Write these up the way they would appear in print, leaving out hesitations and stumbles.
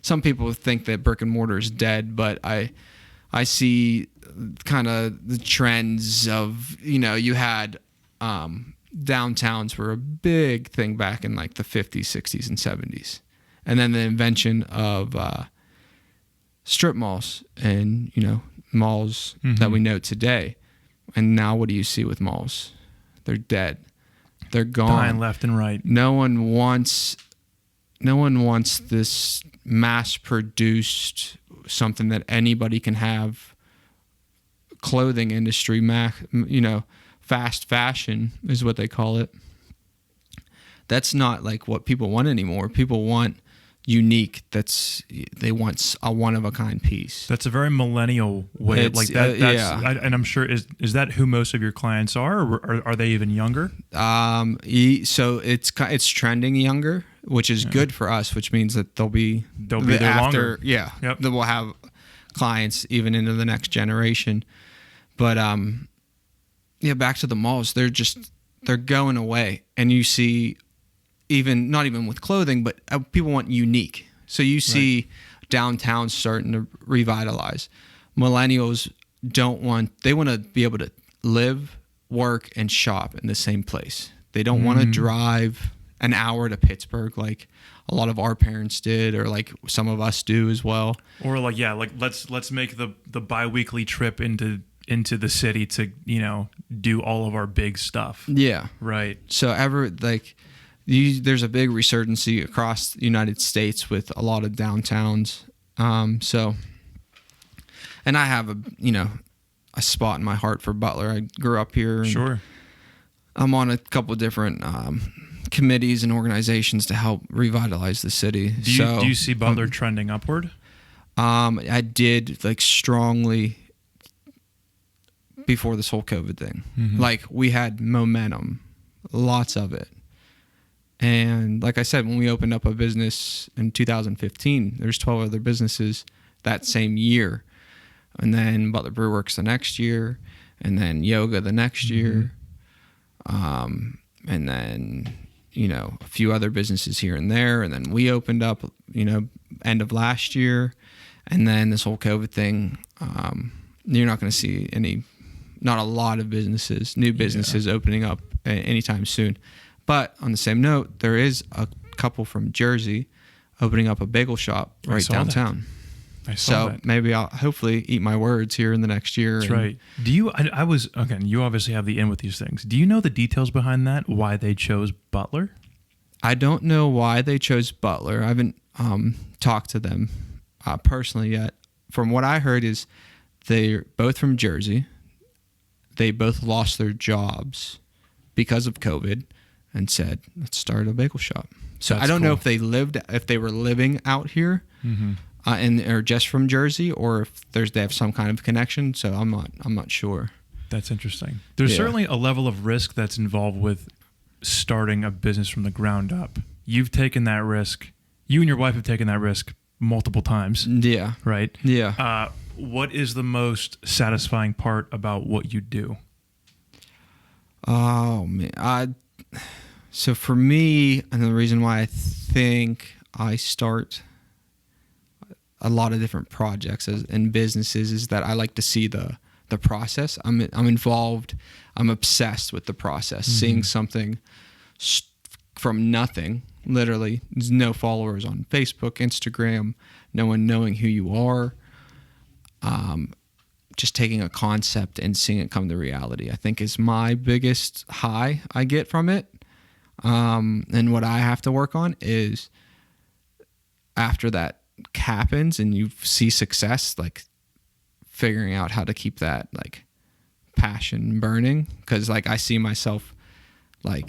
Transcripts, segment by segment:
some people think that brick and mortar is dead, but I see kind of the trends of, you had downtowns were a big thing back in like the 50s, 60s, and 70s. And then the invention of strip malls and, malls that we know today. And now what do you see with malls? They're dead. They're gone. Dying left and right. No one wants this mass-produced something that anybody can have. Clothing industry, fast fashion is what they call it. That's not like what people want anymore. People want unique. They want a one-of-a-kind piece. That's a very millennial way. Like that. And I'm sure is that who most of your clients are, or are they even younger? So it's trending younger, which is good for us, which means that they'll be there after, longer. Yeah, yep. That we'll have clients even into the next generation. But back to the malls, they're going away, and you see, not even with clothing, but people want unique. So you see downtown starting to revitalize. Millennials they want to be able to live, work, and shop in the same place. They don't want to drive an hour to Pittsburgh like a lot of our parents did, or like some of us do as well. Or let's make the bi-weekly trip into the city to do all of our big stuff. Yeah, right. So there's a big resurgence across the United States with a lot of downtowns. And I have a spot in my heart for Butler. I grew up here. And sure. I'm on a couple of different committees and organizations to help revitalize the city. Do you see Butler trending upward? I did strongly before this whole COVID thing. Mm-hmm. We had momentum, lots of it. And like I said, when we opened up a business in 2015, there's 12 other businesses that same year. And then Butler Brew Works the next year, and then yoga the next year. And then, a few other businesses here and there. And then we opened up, end of last year. And then this whole COVID thing, you're not going to see not a lot of new businesses opening up anytime soon. But on the same note, there is a couple from Jersey opening up a bagel shop right downtown. I saw that. Maybe I'll hopefully eat my words here in the next year. That's right. Do you? You obviously have the in with these things. Do you know the details behind that? Why they chose Butler? I don't know why they chose Butler. I haven't talked to them personally yet. From what I heard is they're both from Jersey. They both lost their jobs because of COVID and said, let's start a bagel shop. So I don't know if they were living out here or just from Jersey, or if they have some kind of connection. So I'm not sure. That's interesting. There's certainly a level of risk that's involved with starting a business from the ground up. You've taken that risk. You and your wife have taken that risk multiple times. Yeah. Right? Yeah. What is the most satisfying part about what you do? Oh, man. So for me, and the reason why I think I start a lot of different projects and businesses is that I like to see the process. I'm involved. I'm obsessed with the process. Seeing something from nothing, literally, there's no followers on Facebook, Instagram, no one knowing who you are. Just taking a concept and seeing it come to reality, I think, is my biggest high I get from it. And what I have to work on is after that happens and you see success, figuring out how to keep that passion burning. Because I see myself not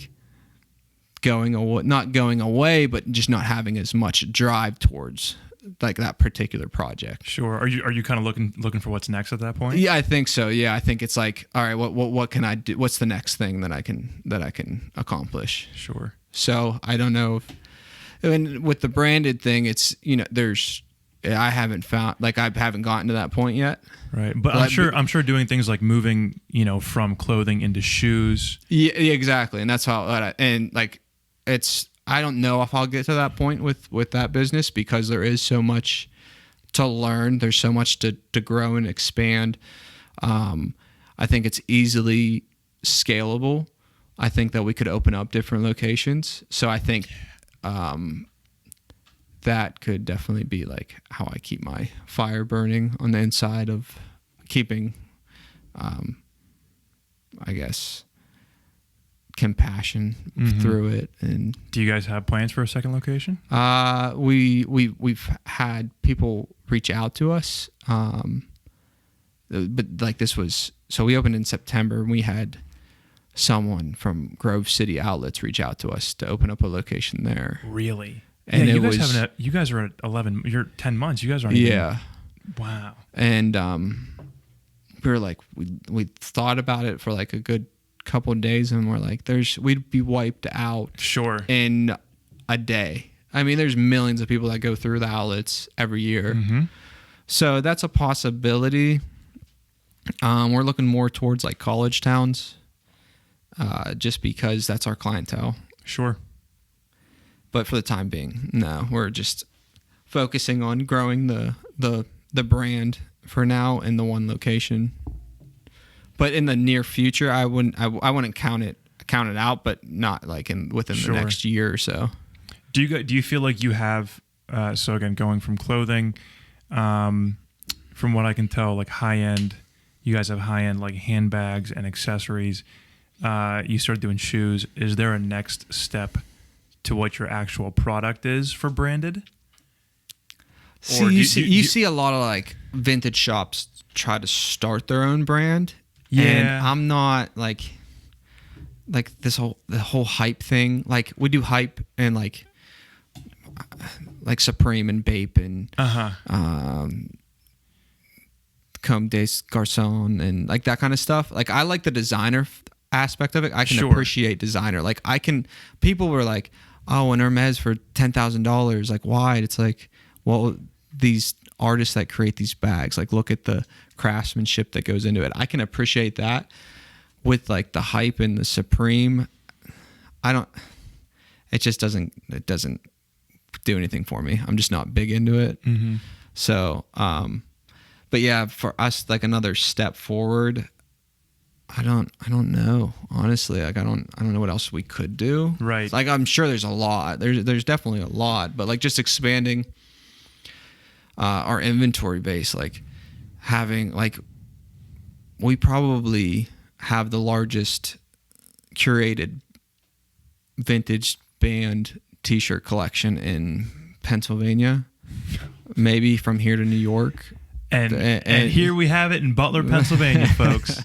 going away, but just not having as much drive towards that particular project. Sure. Are you kind of looking for what's next at that point? Yeah, I think so. Yeah, I think it's all right, what can I do? What's the next thing that I can accomplish? Sure. So I don't know and with the branded thing, it's I haven't found I haven't gotten to that point yet. Right. But I'm sure doing things like moving, from clothing into shoes. Yeah, exactly. And that's how I don't know if I'll get to that point with that business, because there is so much to learn. There's so much to grow and expand. I think it's easily scalable. I think that we could open up different locations. So I think that could definitely be like how I keep my fire burning on the inside of keeping, I guess, compassion through it. And do you guys have plans for a second location? We've had people reach out to us, but like this was, so we opened in September, and we had someone from Grove City Outlets reach out to us to open up a location there. Really? And yeah, you guys are at 11. You're 10 months. You guys aren't. Yeah. Even, wow. And we were like, we thought about it for like a good couple of days, and we're like, we'd be wiped out. Sure. In a day. I mean, there's millions of people that go through the outlets every year. Mm-hmm. So that's a possibility. We're looking more towards like college towns, just because that's our clientele. Sure. But for the time being, no, we're just focusing on growing the brand for now in the one location. But in the near future, I wouldn't count it out, but not like within Sure. the next year or so. Do you feel like you have so again, going from clothing, from what I can tell, like high end, you guys have high end like handbags and accessories. You started doing shoes. Is there a next step to what your actual product is for branded? See, you see a lot of like vintage shops try to start their own brand. Yeah. And I'm not like the whole hype thing. Like we do hype and like Supreme and Bape and Comme des Garçons and like that kind of stuff. Like I like the designer aspect of it. I can Sure. appreciate designer. Like people were like, oh, an Hermes for $10,000. Like why? It's like, well, these artists that create these bags, like look at the craftsmanship that goes into it. I can appreciate that. With like the hype and the Supreme, it doesn't do anything for me. I'm just not big into it. Mm-hmm. So, but yeah, for us, like another step forward, I don't know, honestly. Like I don't know what else we could do. Right. Like I'm sure there's a lot. There's definitely a lot, but like just expanding our inventory base, like having like we probably have the largest curated vintage band t-shirt collection in Pennsylvania, maybe from here to New York. And here we have it in Butler, Pennsylvania, folks.